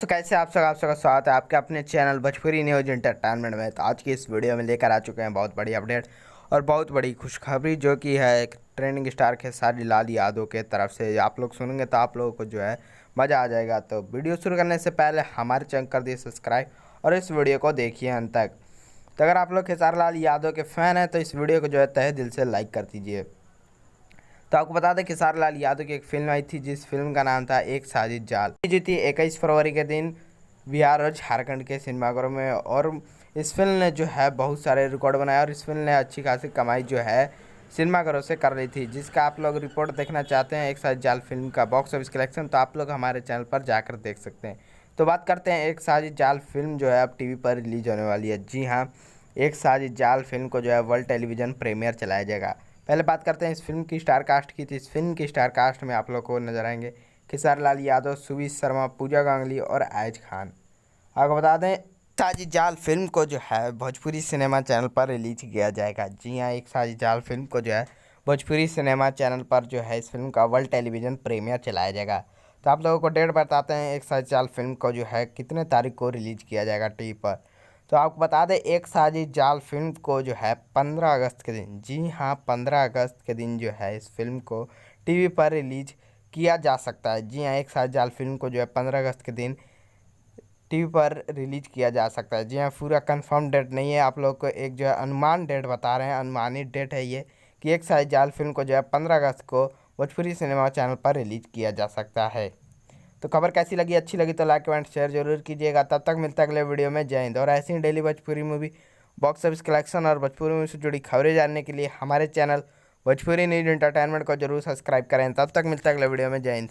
तो कैसे आप सबका स्वागत है आपके अपने चैनल भोजपुरी न्यूज इंटरटेनमेंट में। तो आज की इस वीडियो में लेकर आ चुके हैं बहुत बड़ी अपडेट और बहुत बड़ी खुशखबरी, जो कि है एक ट्रेंडिंग स्टार खेसारी लाल यादव के तरफ से। आप लोग सुनेंगे तो आप लोगों को जो है मज़ा आ जाएगा। तो वीडियो शुरू करने से पहले हमारे चैनल कर दिए सब्सक्राइब और इस वीडियो को देखिए अंत तक। तो अगर आप लोग खेसारी लाल यादव के फ़ैन हैं तो इस वीडियो को जो है तहे दिल से लाइक कर दीजिए। तो आपको बता दें खेसारी लाल यादव की एक फिल्म आई थी जिस फिल्म का नाम था एक साजिश जाल, जो थी 21 फरवरी के दिन बिहार और झारखंड के सिनेमाघरों में। और इस फिल्म ने जो है बहुत सारे रिकॉर्ड बनाए और इस फिल्म ने अच्छी खासी कमाई जो है सिनेमाघरों से कर रही थी, जिसका आप लोग रिपोर्ट देखना चाहते हैं एक साजिश जाल फिल्म का बॉक्स ऑफिस कलेक्शन, तो आप लोग हमारे चैनल पर जाकर देख सकते हैं। तो बात करते हैं एक साजिश जाल फिल्म जो है अब टीवी पर रिलीज होने वाली है। जी हाँ, एक साजिश जाल फिल्म को जो है वर्ल्ड टेलीविजन प्रीमियर चलाया जाएगा। पहले बात करते हैं इस फिल्म की स्टार कास्ट की। तो इस फिल्म की स्टार कास्ट में आप लोग को नजर आएंगे खेसारी लाल यादव, सुबीर शर्मा, पूजा गांगुली और आयज खान। आपको बता दें साजिश जाल फिल्म को जो है भोजपुरी सिनेमा चैनल पर रिलीज किया जाएगा। जी हाँ, एक साजिश जाल फिल्म को जो है भोजपुरी सिनेमा चैनल पर जो है इस फिल्म का वर्ल्ड टेलीविजन प्रीमियर चलाया जाएगा। तो आप लोगों को डेट बताते हैं एक साजिश जाल फिल्म को जो है कितने तारीख को रिलीज किया जाएगा टीवी पर। तो आपको बता दें एक साजिश जाल फिल्म को जो है 15 अगस्त के दिन, जी हाँ 15 अगस्त के दिन जो है इस फिल्म को टीवी पर रिलीज किया जा सकता है। जी हाँ, एक साजिश जाल फिल्म को जो है 15 अगस्त के दिन टीवी पर रिलीज किया जा सकता है। जी हाँ, पूरा कंफर्म डेट नहीं है, आप लोग को एक जो है अनुमान डेट बता रहे हैं, अनुमानित डेट है ये कि एक साजिश जाल फिल्म को जो है 15 अगस्त को भोजपुरी सिनेमा चैनल पर रिलीज किया जा सकता है। तो खबर कैसी लगी, अच्छी लगी तो लाइक कमेंट शेयर जरूर कीजिएगा। तब तक मिलता है अगले वीडियो में। जय हिंद। और ऐसी ही daily Bhojpuri movie, box office collection और भोजपुरी मूवी से जुड़ी खबरें जानने के लिए हमारे चैनल भोजपुरी न्यूज एंटरटेनमेंट को जरूर सब्सक्राइब करें। तब तक मिलता है अगले वीडियो में। जय हिंद।